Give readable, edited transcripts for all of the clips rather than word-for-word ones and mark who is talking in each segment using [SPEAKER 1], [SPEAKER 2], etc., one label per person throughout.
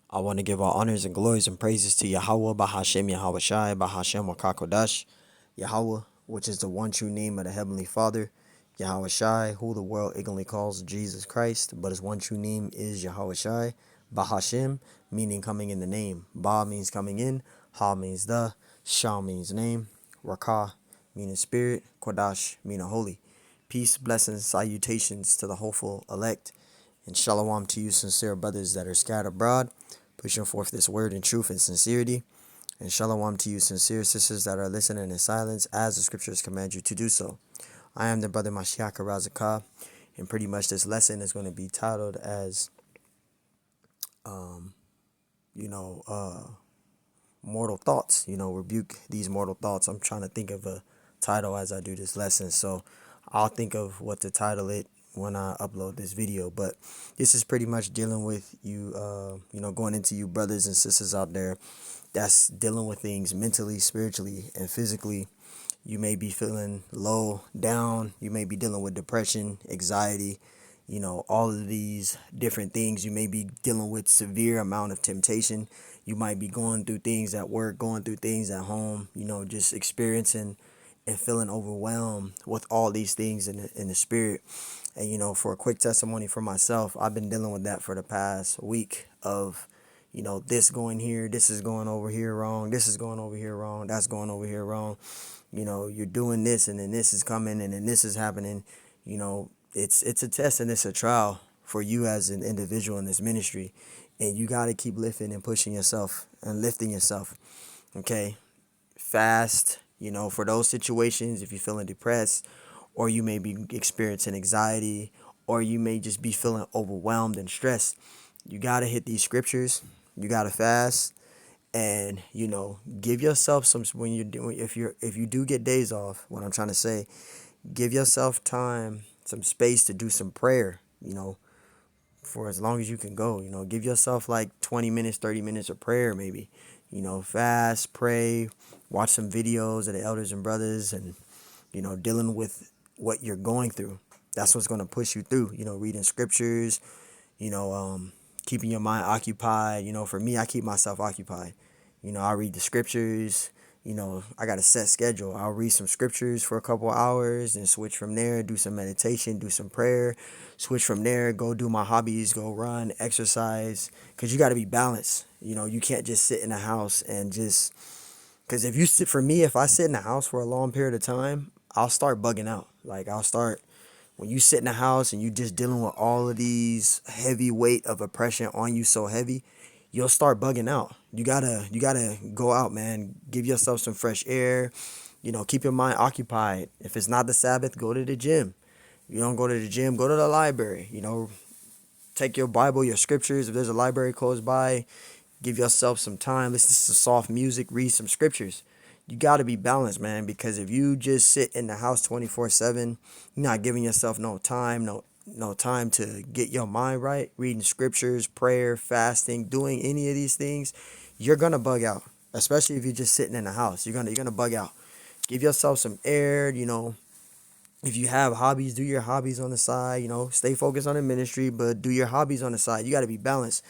[SPEAKER 1] I want to give all honors and glories and praises to Yahweh, Bahashem, Yahweh Shai, Bahashem, Wakakodash, Yahweh, which is the one true name of the Heavenly Father, Yahweh Shai, who the world ignorantly calls Jesus Christ, but his one true name is Yahweh Shai, Bahashem, meaning coming in the name. Ba means coming in, Ha means the, Shah means name, Rakah meaning spirit, Kodash meaning holy. Peace, blessings, salutations to the hopeful elect, and shalom to you sincere brothers that are scattered abroad, pushing forth this word in truth and sincerity. And shalom to you sincere sisters that are listening in silence as the scriptures command you to do so. I am the brother Mashiach Razakah, and pretty much this lesson is going to be titled as, mortal thoughts. Rebuke these mortal thoughts. I'm trying to think of a title as I do this lesson, so I'll think of what to title it when I upload this video. But this is pretty much dealing with you, going into you brothers and sisters out there that's dealing with things mentally, spiritually, and physically. You may be feeling low, down. You may be dealing with depression, anxiety, all of these different things. You may be dealing with severe amount of temptation. You might be going through things at work, going through things at home, just experiencing and feeling overwhelmed with all these things in the spirit. And, for a quick testimony for myself, I've been dealing with that for the past week of, this going here, this is going over here wrong, this is going over here wrong, that's going over here wrong. You're doing this and then this is coming and then this is happening. It's a test and it's a trial for you as an individual in this ministry. And you got to keep lifting and pushing yourself and lifting yourself. Okay. Fast, for those situations, if you're feeling depressed, or you may be experiencing anxiety, or you may just be feeling overwhelmed and stressed, you got to hit these scriptures. You got to fast and, give yourself some, when you're doing, if you do get days off, what I'm trying to say, give yourself time, some space to do some prayer, for as long as you can go. Give yourself like 20 minutes, 30 minutes of prayer maybe. Fast, pray, watch some videos of the elders and brothers and, dealing with what you're going through. That's what's going to push you through, reading scriptures, keeping your mind occupied. For me, I keep myself occupied. I read the scriptures. I got a set schedule. I'll read some scriptures for a couple hours and switch from there, do some meditation, do some prayer, switch from there, go do my hobbies, go run, exercise, because you got to be balanced. You can't just sit in the house and just, because if I sit in the house for a long period of time, I'll start bugging out. When you sit in the house and you just dealing with all of these heavy weight of oppression on you so heavy, you'll start bugging out. You gotta go out, man. Give yourself some fresh air. Keep your mind occupied. If it's not the Sabbath, go to the gym. If you don't go to the gym, go to the library. Take your Bible, your scriptures. If there's a library close by, give yourself some time. Listen to some soft music. Read some scriptures. You got to be balanced, man, because if you just sit in the house 24/7, you're not giving yourself no time to get your mind right, reading scriptures, prayer, fasting, doing any of these things, you're going to bug out, especially if you're just sitting in the house. You're going to bug out. Give yourself some air, if you have hobbies, do your hobbies on the side, stay focused on the ministry, but do your hobbies on the side. You got to be balanced,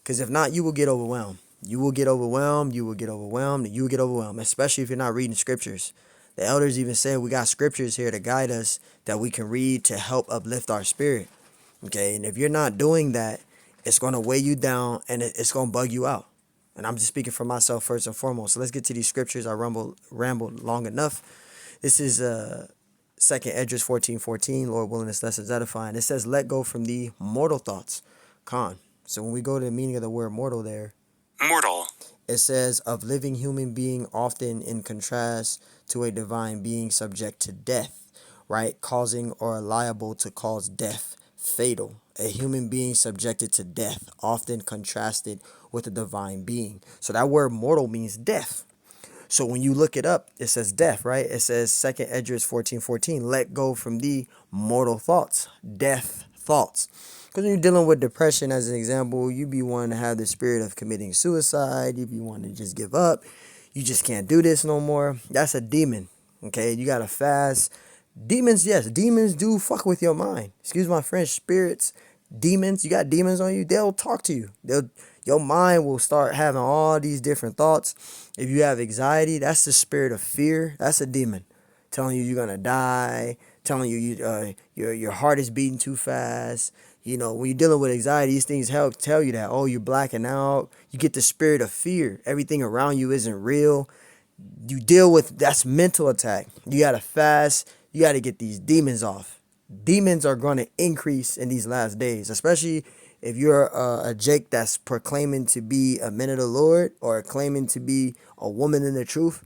[SPEAKER 1] because if not, you will get overwhelmed. You will get overwhelmed, especially if you're not reading scriptures. The elders even said we got scriptures here to guide us that we can read to help uplift our spirit. Okay, and if you're not doing that, it's going to weigh you down and it's going to bug you out. And I'm just speaking for myself first and foremost. So let's get to these scriptures. I rambled long enough. This is 2nd Esdras 14:14. Lord willing, this lesson is edifying. It says, let go from the mortal thoughts. Con. So when we go to the meaning of the word mortal there, mortal, it says of living human being, often in contrast to a divine being subject to death, right? Causing or liable to cause death, fatal. A human being subjected to death, often contrasted with a divine being. So that word mortal means death. So when you look it up, it says death, right? It says 2nd Esdras 14:14, let go from the mortal thoughts, death thoughts. Because when you're dealing with depression, as an example, you be wanting to have the spirit of committing suicide. You be wanting to just give up. You just can't do this no more. That's a demon. Okay, you got to fast. Demons, yes, demons do fuck with your mind. Excuse my French, spirits demons, you got demons on you, they'll talk to you. Your mind will start having all these different thoughts. If you have anxiety, that's the spirit of fear. That's a demon telling you you're gonna die, telling your heart is beating too fast. You know, when you're dealing with anxiety, these things help tell you that, oh, you're blacking out. You get the spirit of fear. Everything around you isn't real. You deal with, that's mental attack. You gotta fast. You gotta get these demons off. Demons are going to increase in these last days, especially if you're a Jake that's proclaiming to be a man of the Lord or claiming to be a woman in the truth.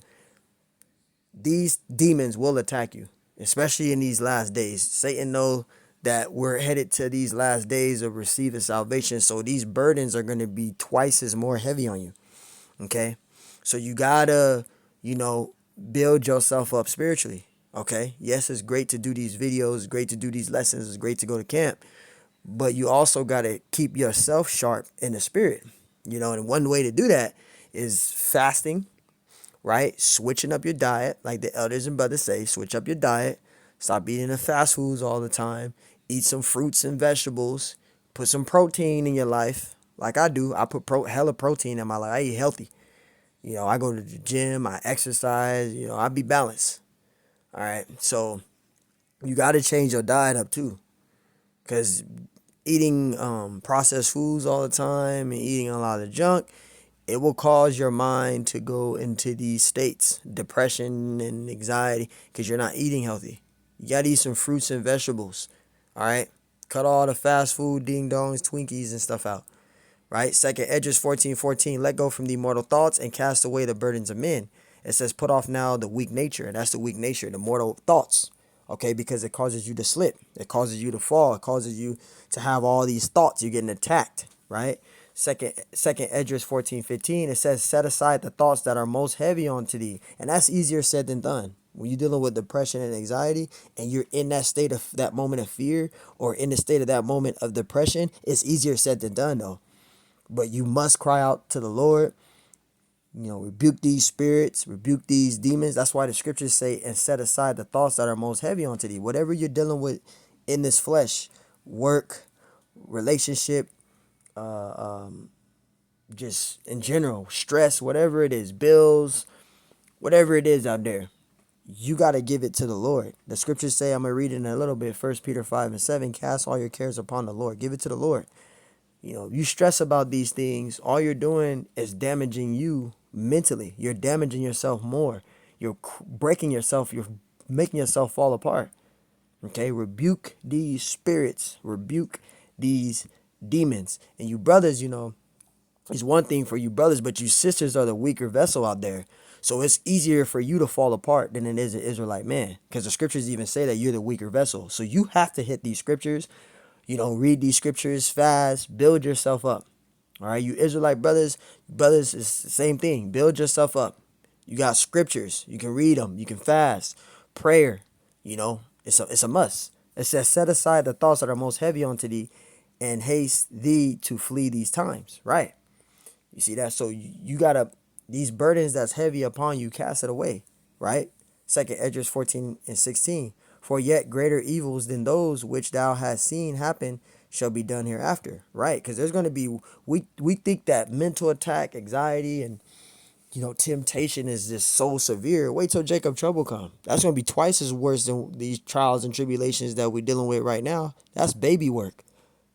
[SPEAKER 1] These demons will attack you, especially in these last days. Satan knows that we're headed to these last days of receiving salvation, so these burdens are going to be twice as more heavy on you. Okay, so you gotta, you know, build yourself up spiritually. Okay, yes, it's great to do these videos, it's great to do these lessons, it's great to go to camp, but you also gotta keep yourself sharp in the spirit. You know, and one way to do that is fasting, right? Switching up your diet, like the elders and brothers say, switch up your diet. Stop eating the fast foods all the time. Eat some fruits and vegetables. Put some protein in your life, like I do. I put hella protein in my life. I eat healthy. You know, I go to the gym, I exercise, you know, I be balanced. All right. So you got to change your diet up too. Because eating processed foods all the time and eating a lot of junk, it will cause your mind to go into these states, depression and anxiety, because you're not eating healthy. You got to eat some fruits and vegetables. All right. Cut all the fast food, ding dongs, Twinkies, and stuff out. Right? Second Edges 14:14, let go from the mortal thoughts and cast away the burdens of men. It says, put off now the weak nature. And that's the weak nature, the mortal thoughts. Okay, because it causes you to slip. It causes you to fall. It causes you to have all these thoughts. You're getting attacked, right? Second Edges 14:15, it says, set aside the thoughts that are most heavy onto thee. And that's easier said than done. When you're dealing with depression and anxiety and you're in that state of that moment of fear or in the state of that moment of depression, it's easier said than done though. But you must cry out to the Lord, you know, rebuke these spirits, rebuke these demons. That's why the scriptures say, and set aside the thoughts that are most heavy onto thee. Whatever you're dealing with in this flesh, work, relationship, just in general, stress, whatever it is, bills, whatever it is out there, you got to give it to the Lord. The scriptures say, I'm going to read it in a little bit, 1 Peter 5:7, cast all your cares upon the Lord. Give it to the Lord. You know, you stress about these things, all you're doing is damaging you mentally. You're damaging yourself more. You're breaking yourself. You're making yourself fall apart. Okay, rebuke these spirits. Rebuke these demons. And you brothers, you know, it's one thing for you brothers, but you sisters are the weaker vessel out there. So it's easier for you to fall apart than it is an Israelite man. Because the scriptures even say that you're the weaker vessel. So you have to hit these scriptures. You know, read these scriptures fast, build yourself up. All right, you Israelite brothers is the same thing. Build yourself up. You got scriptures. You can read them. You can fast. Prayer, you know, it's a must. It says, set aside the thoughts that are most heavy unto thee and haste thee to flee these times. Right. You see that? So you got to, these burdens that's heavy upon you, cast it away. Right. Second Esdras 14:16. For yet greater evils than those which thou hast seen happen shall be done hereafter. Right? Because there's going to be, we think that mental attack, anxiety, and, you know, temptation is just so severe. Wait till Jacob trouble come. That's going to be twice as worse than these trials and tribulations that we're dealing with right now. That's baby work.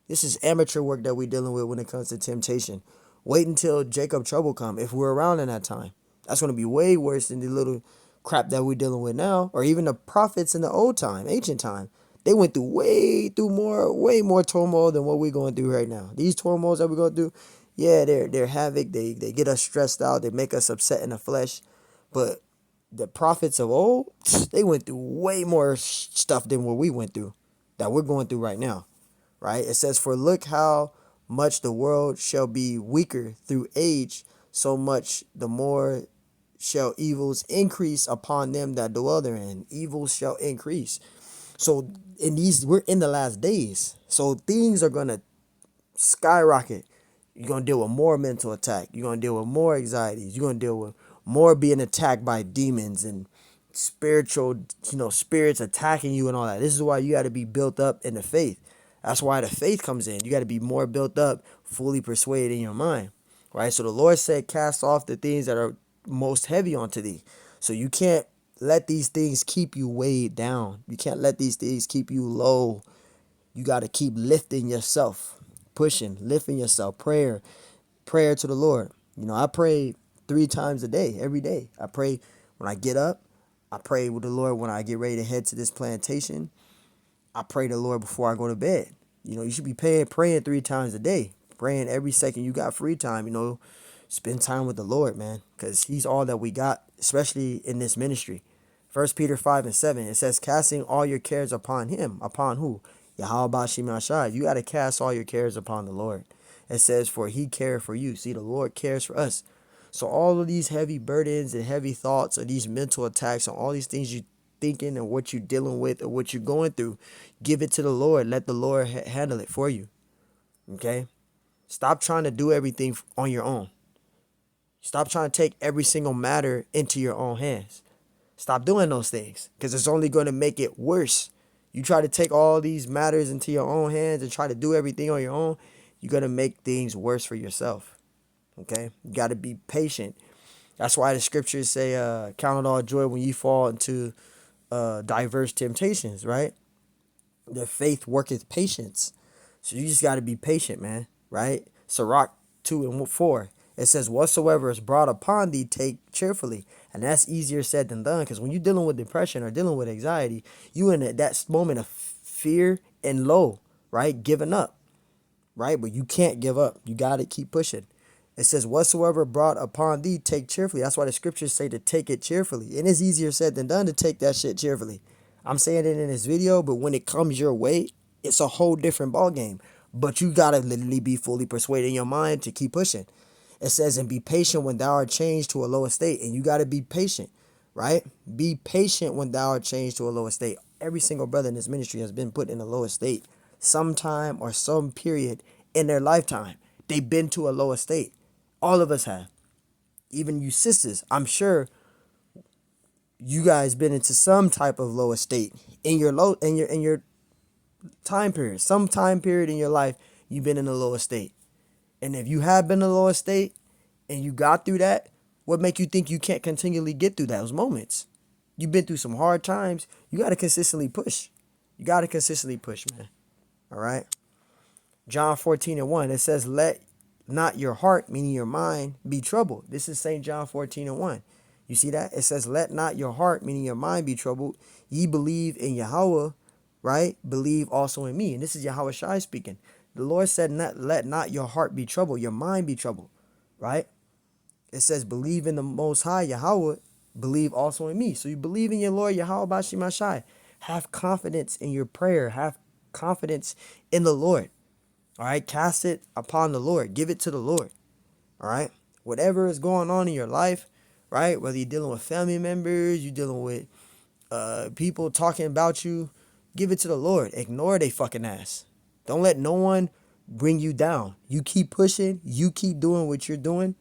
[SPEAKER 1] This is amateur work that we're dealing with when it comes to temptation. Wait until Jacob trouble come, if we're around in that time. That's going to be way worse than the little crap that we're dealing with now, or even the prophets in the old time, ancient time. They went through way more turmoil than what we're going through right now. These turmoils that we're going through, yeah, they're havoc. They get us stressed out. They make us upset in the flesh. But the prophets of old, they went through way more stuff than what we went through, that we're going through right now. Right? It says, for look how much the world shall be weaker through age, so much the more shall evils increase upon them that dwell therein. Evils shall increase. So we're in the last days. So things are gonna skyrocket. You're gonna deal with more mental attack. You're gonna deal with more anxieties. You're gonna deal with more being attacked by demons and spiritual, you know, spirits attacking you and all that. This is why you got to be built up in the faith. That's why the faith comes in. You got to be more built up, fully persuaded in your mind, right? So the Lord said, cast off the things that are most heavy onto thee. So you can't let these things keep you weighed down. You can't let these things keep you low. You got to keep lifting yourself, pushing, lifting yourself, prayer to the Lord. I pray 3 times a day, every day. I pray when I get up. I pray with the Lord when I get ready to head to this plantation. I pray to the Lord before I go to bed. You should be praying 3 times a day, praying every second you got free time. Spend time with the Lord, man, because he's all that we got, especially in this ministry. 1 Peter 5:7, it says, casting all your cares upon him. Upon who? Yahweh Shemashai. You got to cast all your cares upon the Lord. It says, for he cared for you. See, the Lord cares for us. So all of these heavy burdens and heavy thoughts or these mental attacks and all these things you thinking and what you're dealing with or what you're going through, give it to the Lord. Let the Lord handle it for you. Okay? Stop trying to do everything on your own. Stop trying to take every single matter into your own hands. Stop doing those things because it's only going to make it worse. You try to take all these matters into your own hands and try to do everything on your own, you're going to make things worse for yourself. Okay? You got to be patient. That's why the scriptures say, count it all joy when you fall into diverse temptations, right? The faith worketh patience. So you just got to be patient, man, right? Sirach 2:4. It says, whatsoever is brought upon thee, take cheerfully. And that's easier said than done, because when you're dealing with depression or dealing with anxiety, you in that moment of fear and low, right? Giving up, right? But you can't give up. You got to keep pushing. It says, whatsoever brought upon thee, take cheerfully. That's why the scriptures say to take it cheerfully. And it's easier said than done to take that shit cheerfully. I'm saying it in this video, but when it comes your way, it's a whole different ballgame. But you got to literally be fully persuaded in your mind to keep pushing. It says, and be patient when thou art changed to a lower state. And you got to be patient, right? Be patient when thou art changed to a lower state. Every single brother in this ministry has been put in a lower state sometime or some period in their lifetime. They've been to a lower state. All of us have. Even you sisters, I'm sure you guys been into some type of lower state in your time period. Some time period in your life, you've been in a lower state. And if you have been in a lower state and you got through that, what make you think you can't continually get through those moments? You've been through some hard times. You got to consistently push. You got to consistently push, man. All right. John 14:1, it says, let not your heart, meaning your mind, be troubled. This is St. John 14:1. You see that? It says, let not your heart, meaning your mind, be troubled. Ye believe in Yahweh, right? Believe also in me. And this is Yahweh Shai speaking. The Lord said, let not your heart be troubled, your mind be troubled, right? It says, believe in the Most High, Yahweh, believe also in me. So you believe in your Lord, Yahweh Bashimashai. Have confidence in your prayer. Have confidence in the Lord, all right? Cast it upon the Lord. Give it to the Lord, all right? Whatever is going on in your life, right? Whether you're dealing with family members, you're dealing with people talking about you, give it to the Lord. Ignore they fucking ass. Don't let no one bring you down. You keep pushing. You keep doing what you're doing.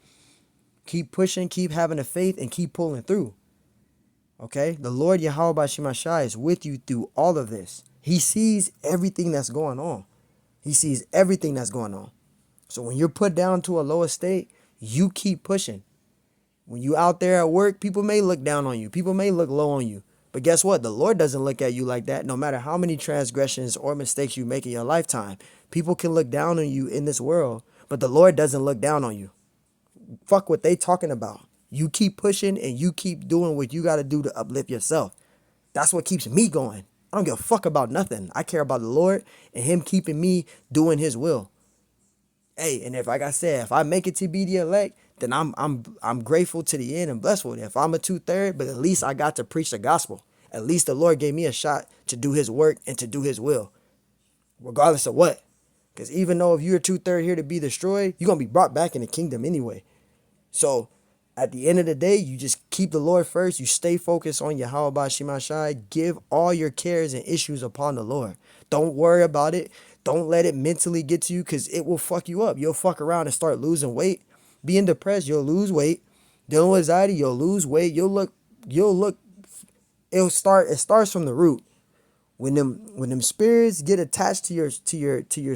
[SPEAKER 1] Keep pushing. Keep having the faith and keep pulling through. Okay? The Lord Yahweh Bashimashai is with you through all of this. He sees everything that's going on. He sees everything that's going on. So when you're put down to a lower state, you keep pushing. When you out there at work, people may look down on you. People may look low on you. But guess what? The Lord doesn't look at you like that. No matter how many transgressions or mistakes you make in your lifetime, people can look down on you in this world, but the Lord doesn't look down on you. Fuck what they talking about. You keep pushing and you keep doing what you got to do to uplift yourself. That's what keeps me going. I don't give a fuck about nothing. I care about the Lord and him keeping me doing his will. Hey, and if, like I said, if I make it to be the elect, then I'm grateful to the end and blessed with it. If I'm a 2/3, but at least I got to preach the gospel. At least the Lord gave me a shot to do his work and to do his will, regardless of what. Because even though if you're 2/3 here to be destroyed, you're going to be brought back in the kingdom anyway. So at the end of the day, you just keep the Lord first. You stay focused on Yahweh Shemashai. Give all your cares and issues upon the Lord. Don't worry about it. Don't let it mentally get to you because it will fuck you up. You'll fuck around and start losing weight. Being depressed, you'll lose weight. Dealing with anxiety, you'll lose weight. It starts from the root. When them spirits get attached to your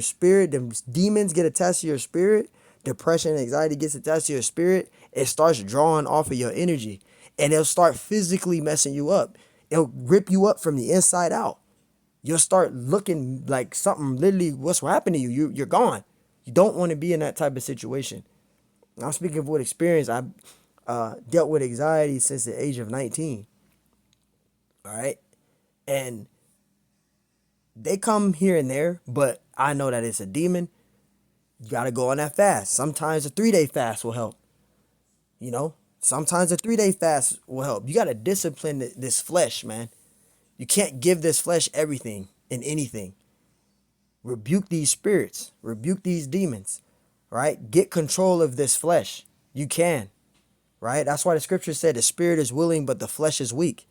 [SPEAKER 1] spirit, them demons get attached to your spirit, depression and anxiety gets attached to your spirit, it starts drawing off of your energy. And it'll start physically messing you up. It'll rip you up from the inside out. You'll start looking like something literally what's happened to you. You're gone. You don't want to be in that type of situation. I'm speaking of what experience. I dealt with anxiety since the age of 19. All right. And they come here and there, but I know that it's a demon. You got to go on that fast. Sometimes a 3-day fast will help. You know, sometimes a 3-day fast will help. You got to discipline this flesh, man. You can't give this flesh everything and anything. Rebuke these spirits, rebuke these demons, right? Get control of this flesh. You can, right? That's why the scripture said the spirit is willing, but the flesh is weak,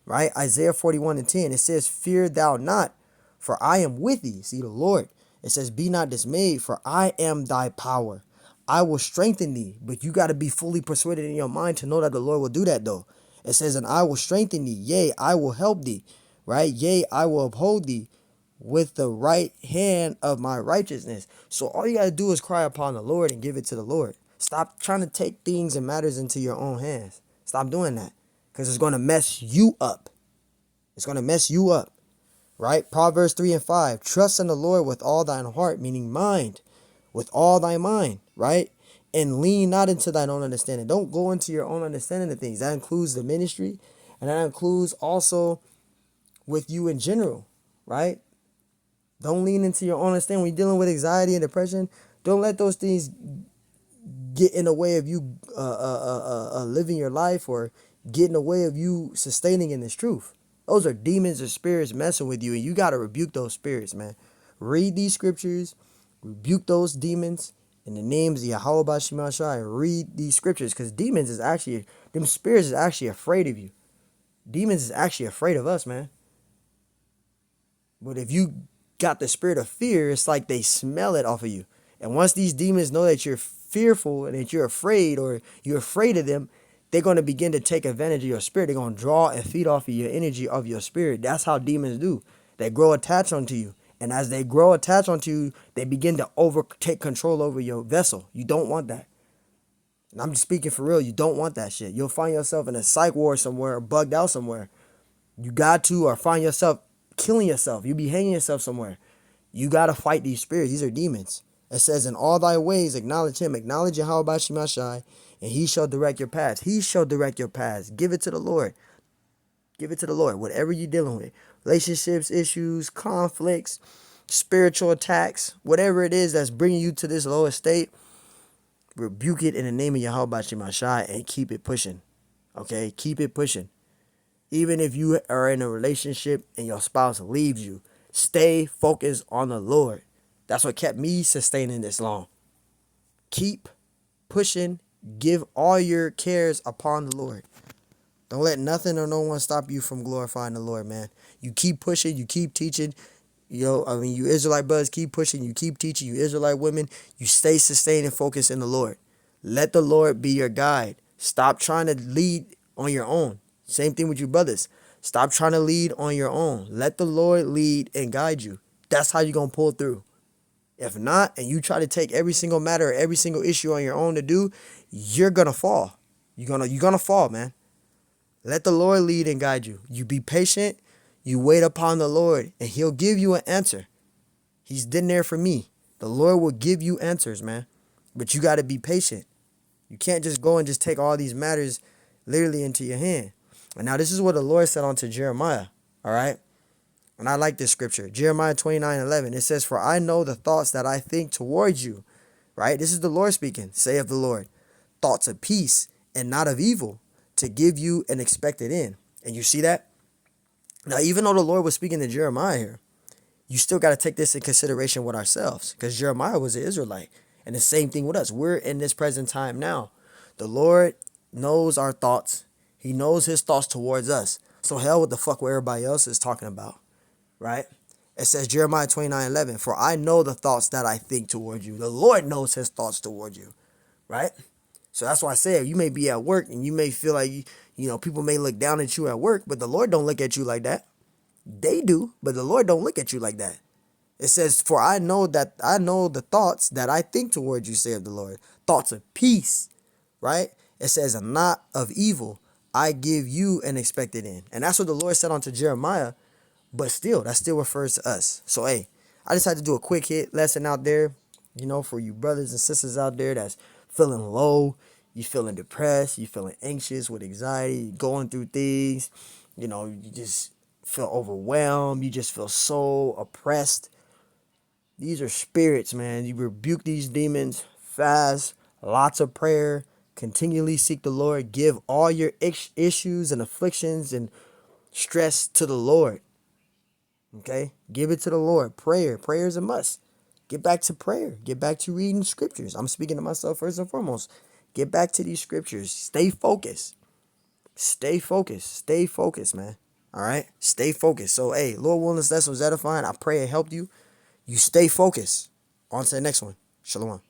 [SPEAKER 1] right? Isaiah 41:10, it says, fear thou not, for I am with thee. See the Lord. It says, be not dismayed, for I am thy power. I will strengthen thee, but you got to be fully persuaded in your mind to know that the Lord will do that though. It says, and I will strengthen thee. Yea, I will help thee, right? Yea, I will uphold thee with the right hand of my righteousness. So all you got to do is cry upon the Lord and give it to the Lord. Stop trying to take things and matters into your own hands. Stop doing that, because it's going to mess you up. It's going to mess you up, right? Proverbs 3:5, trust in the Lord with all thine heart, meaning mind, with all thy mind, right? And lean not into thine own understanding. Don't go into your own understanding of things. That includes the ministry, and that includes also with you in general, right? Don't lean into your own understanding. When you're dealing with anxiety and depression, don't let those things get in the way of you living your life, or get in the way of you sustaining in this truth. Those are demons or spirits messing with you, and you got to rebuke those spirits, man. Read these scriptures, rebuke those demons in the names of Yahweh Bashim Shai. Read these scriptures, because demons is actually, them spirits is actually afraid of you. Demons is actually afraid of us, man. But if you got the spirit of fear, it's like they smell it off of you. And once these demons know that you're fearful and that you're afraid, or you're afraid of them, they're going to begin to take advantage of your spirit. They're going to draw and feed off of your energy of your spirit. That's how demons do. They grow attached onto you. And as they grow attached onto you, they begin to take control over your vessel. You don't want that. And I'm just speaking for real. You don't want that shit. You'll find yourself in a psych ward somewhere, or bugged out somewhere. You got to, or find yourself killing yourself. You be hanging yourself somewhere. You got to fight these spirits. These are demons. It says, in all thy ways, acknowledge him. Acknowledge Yahweh Bashim Shai, and he shall direct your paths. He shall direct your paths. Give it to the Lord. Give it to the Lord. Whatever you're dealing with. Relationships, issues, conflicts, spiritual attacks, whatever it is that's bringing you to this lower state, rebuke it in the name of Yahweh Bashim Shai and keep it pushing. Okay? Keep it pushing. Even if you are in a relationship and your spouse leaves you, stay focused on the Lord. That's what kept me sustaining this long. Keep pushing. Give all your cares upon the Lord. Don't let nothing or no one stop you from glorifying the Lord, man. You keep pushing. You keep teaching. You Israelite brothers, keep pushing. You keep teaching. You Israelite women, you stay sustained and focused in the Lord. Let the Lord be your guide. Stop trying to lead on your own. Same thing with you brothers. Stop trying to lead on your own. Let the Lord lead and guide you. That's how you're going to pull through. If not, and you try to take every single matter or every single issue on your own to do, you're going to fall. You're gonna fall, man. Let the Lord lead and guide you. You be patient. You wait upon the Lord, and he'll give you an answer. He's been there for me. The Lord will give you answers, man. But you got to be patient. You can't just go and just take all these matters literally into your hand. And now this is what the Lord said unto Jeremiah, all right? And I like this scripture. Jeremiah 29:11. It says, for I know the thoughts that I think towards you, right? This is the Lord speaking, saith the Lord. Thoughts of peace and not of evil, to give you an expected end. And you see that? Now, even though the Lord was speaking to Jeremiah here, you still got to take this in consideration with ourselves, because Jeremiah was an Israelite. And the same thing with us. We're in this present time now. The Lord knows our thoughts. He knows his thoughts towards us. So hell with the fuck what everybody else is talking about, right? It says Jeremiah 29:11, for I know the thoughts that I think toward you. The Lord knows his thoughts toward you, right? So that's why I say you may be at work and you may feel like, people may look down at you at work, but the Lord don't look at you like that. They do, but the Lord don't look at you like that. It says, "For I know the thoughts that I think towards you, saith the Lord, thoughts of peace," right? It says, "And not of evil. I give you an expected end." And that's what the Lord said unto Jeremiah. But still, that still refers to us. So, hey, I just had to do a quick hit lesson out there, for you brothers and sisters out there that's feeling low, you feeling depressed, you feeling anxious with anxiety, going through things, you just feel overwhelmed, you just feel so oppressed. These are spirits, man. You rebuke these demons, fast, lots of prayer, continually seek the Lord, give all your issues and afflictions and stress to the Lord. Okay? Give it to the Lord. Prayer. Prayer is a must. Get back to prayer. Get back to reading scriptures. I'm speaking to myself first and foremost. Get back to these scriptures. Stay focused. Stay focused. Stay focused, man. All right? Stay focused. So, hey, Lord willing, this lesson was edifying. I pray it helped you. You stay focused. On to the next one. Shalom.